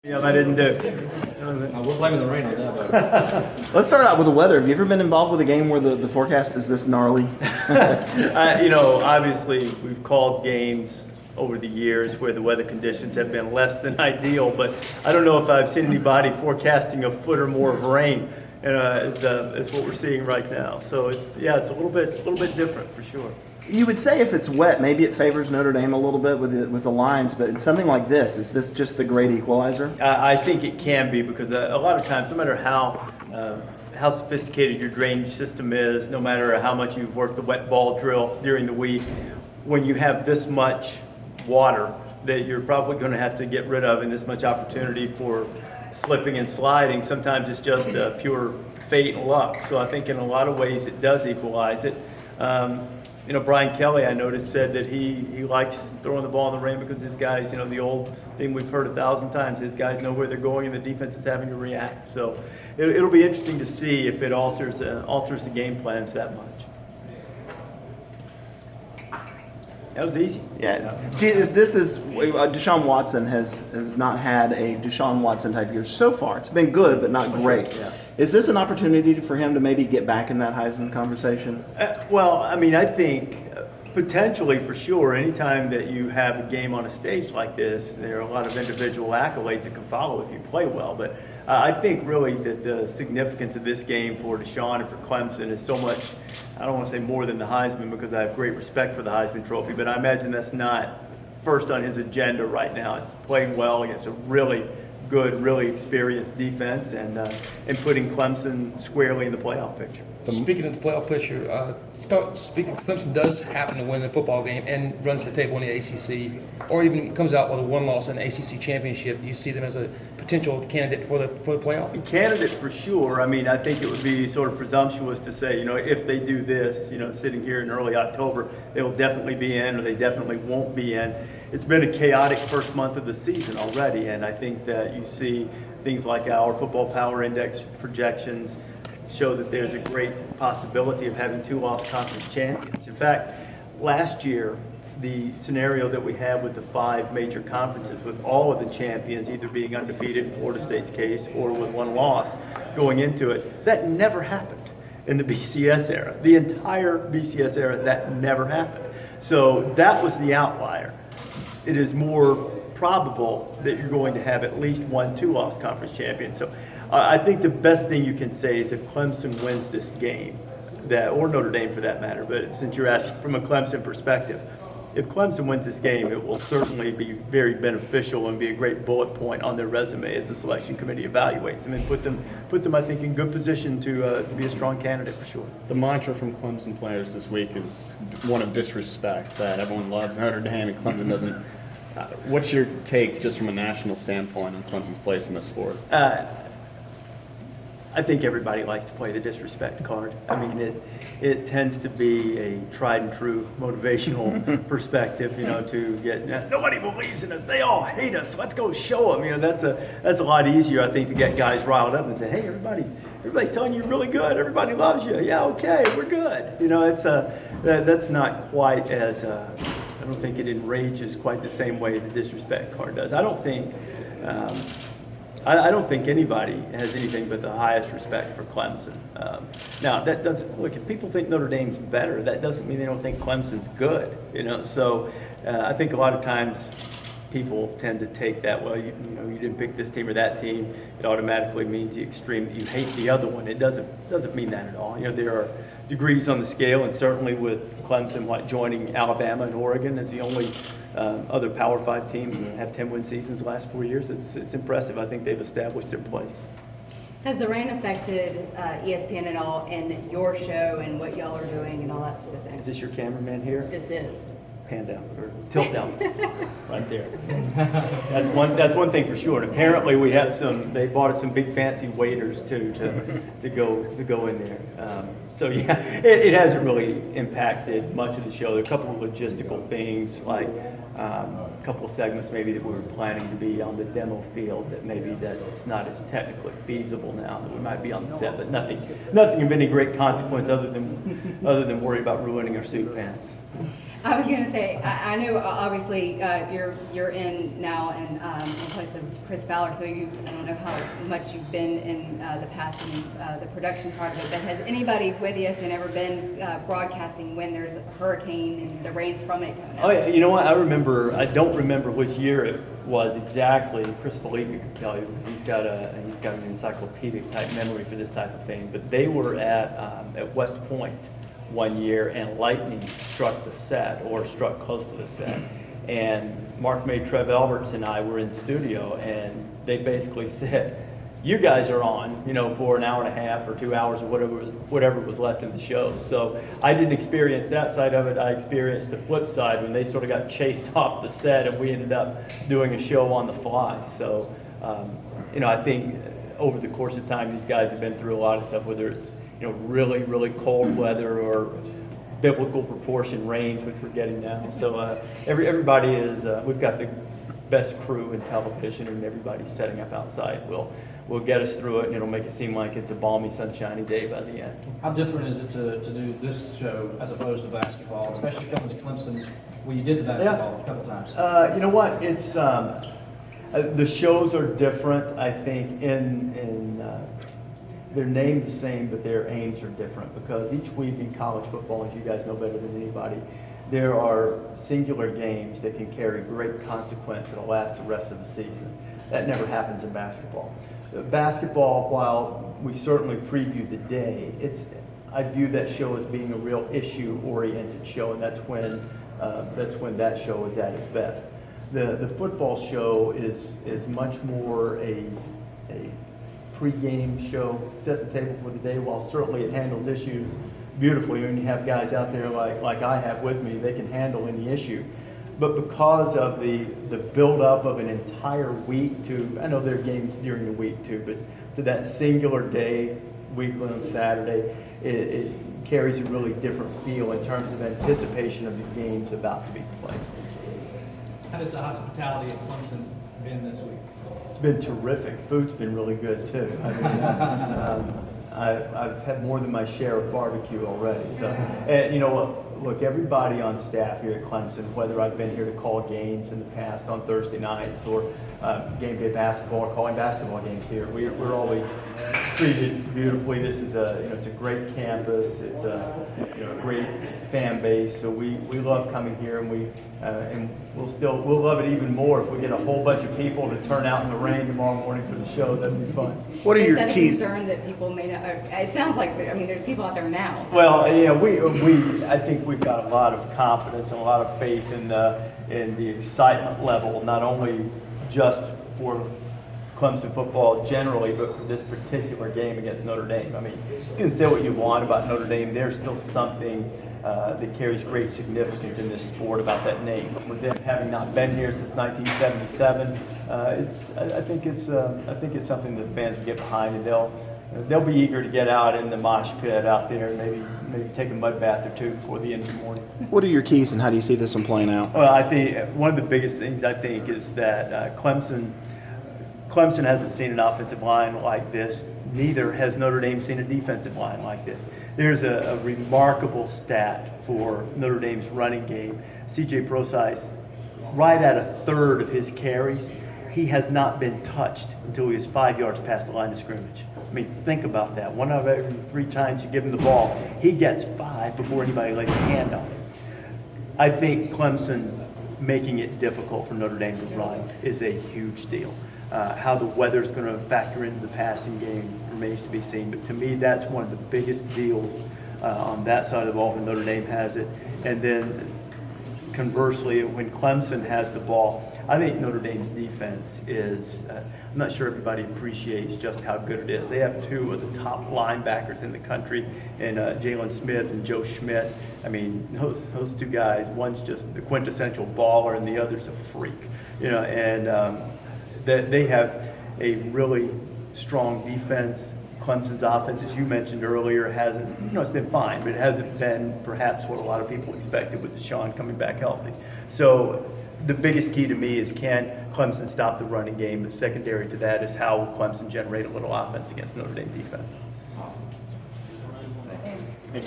Yeah, I didn't do. We're blaming the rain on that. Let's start out with the weather. Have you ever been involved with a game where the forecast is this gnarly? Obviously, we've called games over the years where the weather conditions have been less than ideal, but I don't know if I've seen anybody forecasting a foot or more of rain. Is what we're seeing right now. So it's a little bit different for sure. You would say if it's wet, maybe it favors Notre Dame a little bit with the lines, but in something like this, is this just the great equalizer? I think it can be because a lot of times, no matter how sophisticated your drainage system is, no matter how much you've worked the wet ball drill during the week, when you have this much water that you're probably going to have to get rid of and this much opportunity for slipping and sliding, sometimes it's just pure fate and luck. So I think in a lot of ways it does equalize it. Brian Kelly, I noticed, said that he likes throwing the ball in the rain because his guys, the old thing we've heard 1,000 times, his guys know where they're going and the defense is having to react. So it'll be interesting to see if it alters the game plans that much. That was easy. Yeah. This is Deshaun Watson has not had a Deshaun Watson type year so far. It's been good, but not great. Sure, yeah. Is this an opportunity for him to maybe get back in that Heisman conversation? I think potentially for sure, anytime that you have a game on a stage like this, there are a lot of individual accolades that can follow if you play well. But I think really that the significance of this game for Deshaun and for Clemson is so much, I don't want to say more than the Heisman because I have great respect for the Heisman Trophy, but I imagine that's not first on his agenda right now. It's playing well against a really good, really experienced defense and putting Clemson squarely in the playoff picture. Speaking of the playoff picture, Clemson does happen to win the football game and runs the table in the ACC, or even comes out with a one loss in the ACC championship. Do you see them as a potential candidate for the playoff? A candidate for sure. I think it would be sort of presumptuous to say, if they do this, sitting here in early October, they will definitely be in or they definitely won't be in. It's been a chaotic first month of the season already, and I think that you see things like our Football Power Index projections show that there's a great possibility of having two lost conference champions. In fact, last year, the scenario that we had with the 5 major conferences, with all of the champions either being undefeated in Florida State's case or with one loss going into it, that never happened in the BCS era. The entire BCS era, that never happened. So that was the outlier. It is more probable that you're going to have at least 1 2-loss conference champion. So I think the best thing you can say is if Clemson wins this game, or Notre Dame for that matter, but since you're asking from a Clemson perspective, if Clemson wins this game, it will certainly be very beneficial and be a great bullet point on their resume as the selection committee evaluates them and put them, I think, in good position to be a strong candidate for sure. The mantra from Clemson players this week is one of disrespect, that everyone loves Notre Dame and Clemson doesn't. What's your take just from a national standpoint on Clemson's place in the sport? I think everybody likes to play the disrespect card. It tends to be a tried and true motivational perspective, to get, nobody believes in us, they all hate us, let's go show them. That's a lot easier, I think, to get guys riled up and say, hey, everybody's telling you you're really good, everybody loves you, yeah, okay, we're good. That's not quite as, I don't think it enrages quite the same way the disrespect card does. I don't think anybody has anything but the highest respect for Clemson. Now, that doesn't look. If people think Notre Dame's better, that doesn't mean they don't think Clemson's good. So I think a lot of times people tend to take that. Well, you didn't pick this team or that team. It automatically means the extreme that you hate the other one. It doesn't mean that at all. There are degrees on the scale, and certainly with Clemson joining Alabama and Oregon as the only other Power 5 teams that have 10-win seasons the last 4 years, it's impressive. I think they've established their place. Has the rain affected ESPN at all in your show and what y'all are doing and all that sort of thing? Is this your cameraman here? This is. Pan down or tilt down, right there. That's one thing for sure. And apparently we have they bought us some big fancy waiters too to go in there. So yeah, it hasn't really impacted much of the show. There are a couple of logistical things like a couple of segments maybe that we were planning to be on the demo field that maybe that's not as technically feasible now, that we might be on the set, but nothing of any great consequence other than worry about ruining our suit pants. I was gonna say, I know obviously you're in now in place of Chris Fowler, so I don't know how much you've been in the past in the production part of it, but has anybody with ESPN ever been broadcasting when there's a hurricane and the rains from it coming up? Oh yeah, you know what? I don't remember which year it was exactly. Chris Felipe could tell you because he's got an encyclopedic type memory for this type of thing. But they were at West Point one year, and lightning struck the set, or struck close to the set. And Mark May, Trev Alberts, and I were in studio, and they basically said, "You guys are on, for an hour and a half or 2 hours or whatever was left in the show." So I didn't experience that side of it. I experienced the flip side when they sort of got chased off the set, and we ended up doing a show on the fly. So, I think over the course of time, these guys have been through a lot of stuff, whether it's really, really cold weather or biblical proportion rains, which we're getting now. So everybody is, we've got the best crew in television, and everybody's setting up outside. We'll get us through it, and it'll make it seem like it's a balmy, sunshiny day by the end. How different is it to do this show as opposed to basketball, especially coming to Clemson? Well, you did the basketball a couple times. You know what? It's the shows are different. I think they're named the same, but their aims are different, because each week in college football, as you guys know better than anybody, there are singular games that can carry great consequence that'll last the rest of the season. That never happens in basketball. Basketball, while we certainly preview the day, I view that show as being a real issue-oriented show, and that's when that show is at its best. The football show is much more a pre-game show, set the table for the day, while certainly it handles issues beautifully. When you have guys out there like I have with me, they can handle any issue. But because of the build-up of an entire week to, I know there are games during the week too, but to that singular day, weekly on Saturday, it carries a really different feel in terms of anticipation of the games about to be played. How does the hospitality at Clemson been this week? It's been terrific. Food's been really good too. I mean, I've had more than my share of barbecue already. So, and you know what? Look, everybody on staff here at Clemson, whether I've been here to call games in the past on Thursday nights or game day basketball or calling basketball games here, we're always treated beautifully. This is it's a great campus. It's a great fan base. So we love coming here, and we'll love it even more if we get a whole bunch of people to turn out in the rain tomorrow morning for the show. That'd be fun. What are Is your that keys? a concern that people may not? It sounds like there's people out there now. So. Well, yeah, I think we've got a lot of confidence and a lot of faith in the excitement level, not only just for Clemson football generally, but for this particular game against Notre Dame. I mean, you can say what you want about Notre Dame. There's still something that carries great significance in this sport about that name. With them having not been here since 1977, I think it's something that fans will get behind, and they'll be eager to get out in the mosh pit out there and maybe take a mud bath or two before the end of the morning. What are your keys, and how do you see this one playing out? Well, I think one of the biggest things is that Clemson hasn't seen an offensive line like this. Neither has Notre Dame seen a defensive line like this. There's a remarkable stat for Notre Dame's running game. C.J. Prosise, right at a third of his carries, he has not been touched until he was 5 yards past the line of scrimmage. I mean, think about that. 1 out of every 3 times you give him the ball, he gets 5 before anybody lays a hand on him. I think Clemson making it difficult for Notre Dame to run is a huge deal. How the weather is going to factor into the passing game remains to be seen. But to me, that's one of the biggest deals on that side of the ball when Notre Dame has it. And then conversely, when Clemson has the ball, I think Notre Dame's defense is, I'm not sure everybody appreciates just how good it is. They have 2 of the top linebackers in the country, and Jalen Smith and Joe Schmidt. I mean, those 2 guys, one's just the quintessential baller and the other's a freak. That they have a really strong defense. Clemson's offense, as you mentioned earlier, hasn't, it's been fine, but it hasn't been perhaps what a lot of people expected with Deshaun coming back healthy. So the biggest key to me is, can Clemson stop the running game? But secondary to that is how will Clemson generate a little offense against Notre Dame defense?